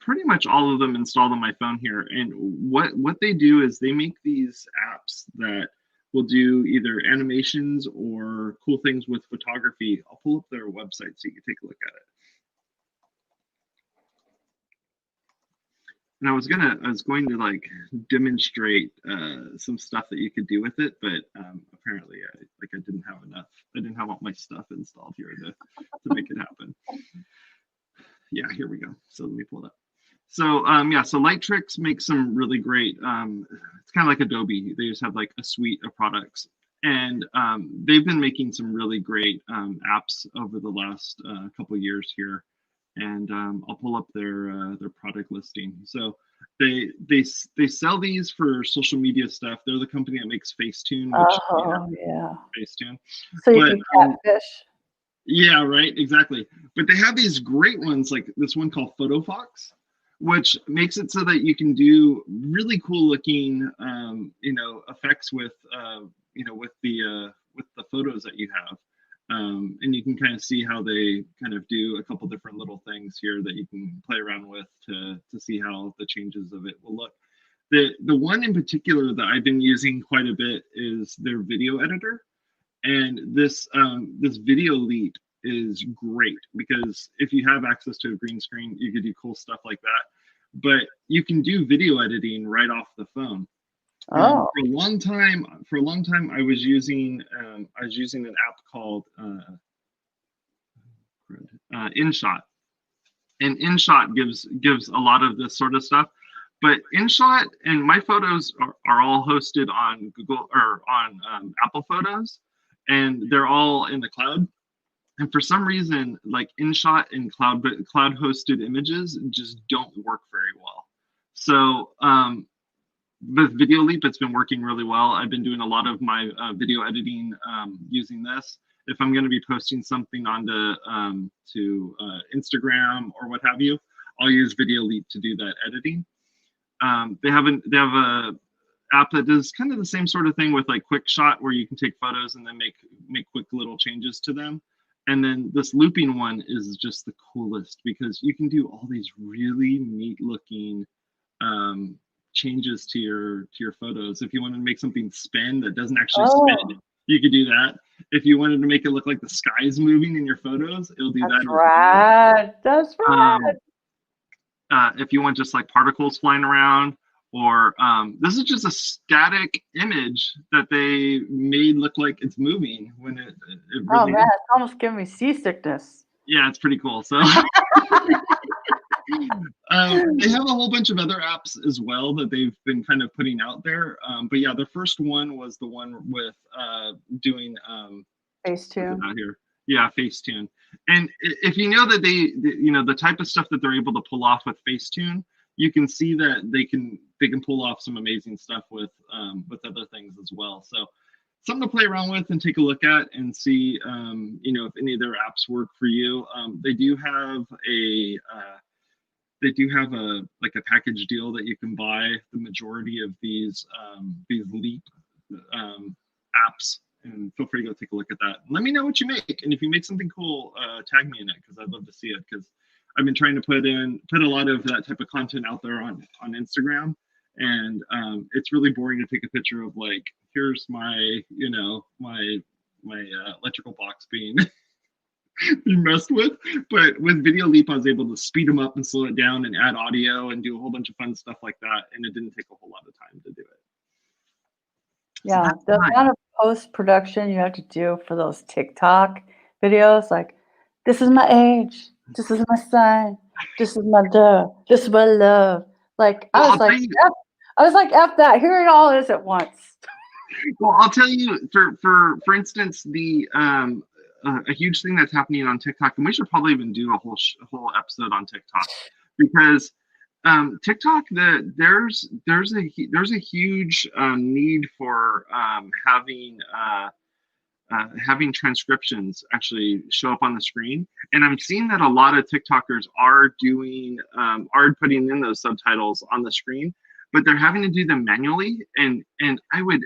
pretty much all of them installed on my phone here. And what they do is they make these apps that will do either animations or cool things with photography. I'll pull up their website so you can take a look at it. And I was going to like demonstrate some stuff that you could do with it, but apparently I didn't have enough. I didn't have all my stuff installed here to make it happen. Yeah, here we go. So let me pull it up. So yeah, so Lightricks makes some really great. It's kind of like Adobe. They just have like a suite of products, and they've been making some really great apps over the last couple years here. And I'll pull up their product listing. So they sell these for social media stuff. They're the company that makes Facetune, which you Oh, know yeah. Facetune. So you But can catfish. yeah, right, exactly. But they have these great ones like this one called PhotoFox, which makes it so that you can do really cool looking effects with with the photos that you have. And you can kind of see how they kind of do a couple different little things here that you can play around with to see how the changes of it will look. The one in particular that I've been using quite a bit is their video editor, and this Video Leap is great because if you have access to a green screen, you could do cool stuff like that. But you can do video editing right off the phone. Oh. For a long time, I was using an app called InShot, and InShot gives a lot of this sort of stuff. But InShot and my photos are all hosted on Google or on Apple Photos, and they're all in the cloud. And for some reason, like InShot and cloud hosted images just don't work very well. So with Video Leap, it's been working really well. I've been doing a lot of my video editing using this. If I'm going to be posting something onto to Instagram or what have you, I'll use Video Leap to do that editing. They have a app that does kind of the same sort of thing with like Quick Shot, where you can take photos and then make quick little changes to them. And then this looping one is just the coolest because you can do all these really neat looking changes to your photos. If you wanted to make something spin that doesn't actually spin, you could do that. If you wanted to make it look like the sky's moving in your photos, it'll do that. Right. That's right. If you want just like particles flying around, or this is just a static image that they made look like it's moving when it really oh man, it's almost giving me seasickness. Yeah, it's pretty cool. So they have a whole bunch of other apps as well that they've been kind of putting out there. But yeah, the first one was the one with doing Facetune. out here. Yeah, Facetune. And if you know that the type of stuff that they're able to pull off with Facetune, you can see that they can pull off some amazing stuff with other things as well. So something to play around with and take a look at and see if any of their apps work for you. They do have a package deal that you can buy the majority of these Leap apps, and feel free to go take a look at that. Let me know what you make, and if you make something cool, tag me in it because I'd love to see it, because I've been trying to put a lot of that type of content out there on Instagram, and it's really boring to take a picture of like, here's my electrical box being messed with. But with Video Leap, I was able to speed them up and slow it down and add audio and do a whole bunch of fun stuff like that, and it didn't take a whole lot of time to do it. Yeah, so the amount of post-production you have to do for those TikTok videos, like, this is my age, this is my sign, this is my love, this is my love. Like, I was like, F that, here it all is at once. Well, I'll tell you, for instance, the a huge thing that's happening on TikTok, and we should probably even do a whole episode on TikTok, because TikTok, there's a huge need for having transcriptions actually show up on the screen, and I'm seeing that a lot of TikTokers are putting in those subtitles on the screen, but they're having to do them manually, and I would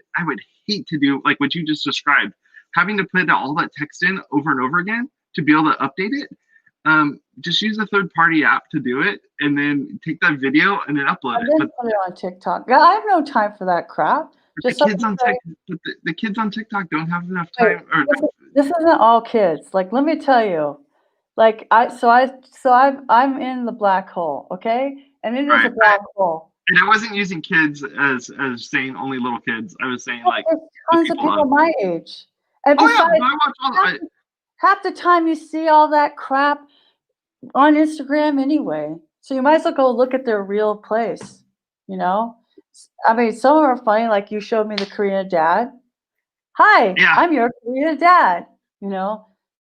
hate to do like what you just described, having to put all that text in over and over again to be able to update it. Just use a third-party app to do it, and then take that video and then upload it. But put it on TikTok. Yeah, I have no time for that crap. The kids on TikTok don't have enough time. This isn't all kids. Like, let me tell you, like I'm in the black hole, okay? And it is a black hole. And I wasn't using kids as saying only little kids. I was saying like tons of people my age. And besides, half the time you see all that crap on Instagram anyway. So you might as well go look at their real place, I mean, some of them are funny, like you showed me the Korean dad. Hi, I'm your Korean dad,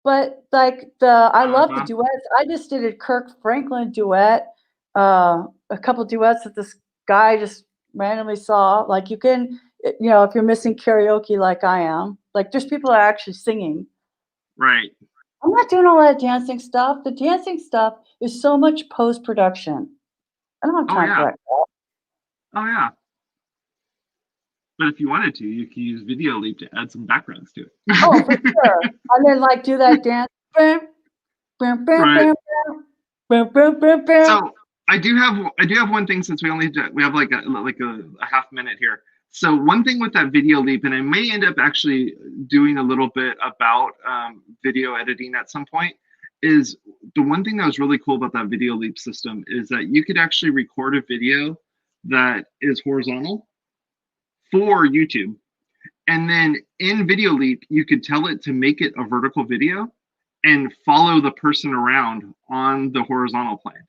But like I love the duets. I just did a Kirk Franklin duet, a couple duets that this guy just randomly saw. Like, you can, if you're missing karaoke like I am, like there's people that are actually singing. Right. I'm not doing all that dancing stuff. The dancing stuff is so much post-production. I don't have time for that crap. Oh, yeah. But if you wanted to, you could use Video Leap to add some backgrounds to it. Oh, for sure. And then like do that dance. Right. So I do have one thing, since we have like a half minute here. So one thing with that Video Leap, and I may end up actually doing a little bit about video editing at some point, is the one thing that was really cool about that Video Leap system is that you could actually record a video that is horizontal for YouTube. And then in Video Leap, you could tell it to make it a vertical video and follow the person around on the horizontal plane.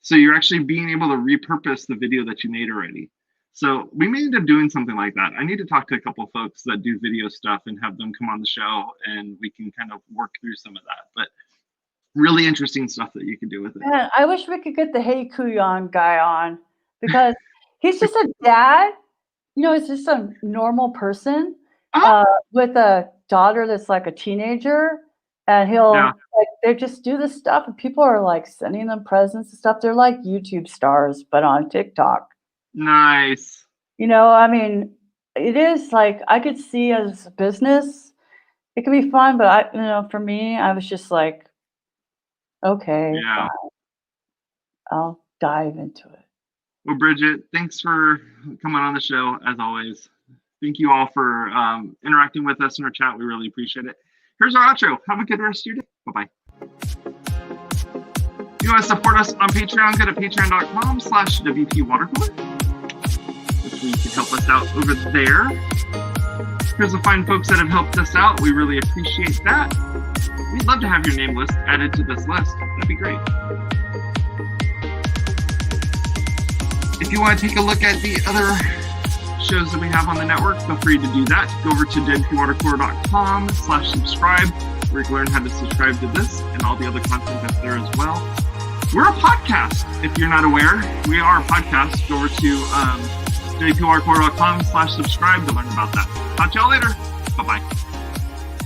So you're actually being able to repurpose the video that you made already. So we may end up doing something like that. I need to talk to a couple of folks that do video stuff and have them come on the show, and we can kind of work through some of that. But really interesting stuff that you can do with it. Man, I wish we could get the Hey Kuyon guy on, because he's just a dad. You know, he's just a normal person with a daughter that's like a teenager, and he'll like, they just do this stuff, and people are like sending them presents and stuff. They're like YouTube stars, but on TikTok. Nice. You know, I mean, it is like, I could see as a business, it could be fun, but for me, I was just like, okay, fine. I'll dive into it. Well, Bridget, thanks for coming on the show, as always. Thank you all for interacting with us in our chat. We really appreciate it. Here's our outro. Have a good rest of your day. Bye-bye. If you want to support us on Patreon, go to patreon.com/WPWaterCooler. You can help us out over there. Here's the fine folks that have helped us out. We really appreciate that. We'd love to have your name list added to this list. That'd be great. If you want to take a look at the other shows that we have on the network, feel free to do that. Go over to wpwatercooler.com/subscribe, where you can learn how to subscribe to this and all the other content that's there as well. We're a podcast. If you're not aware, we are a podcast. Go over to wpwatercooler.com/subscribe to learn about that. Talk to y'all later. Bye-bye.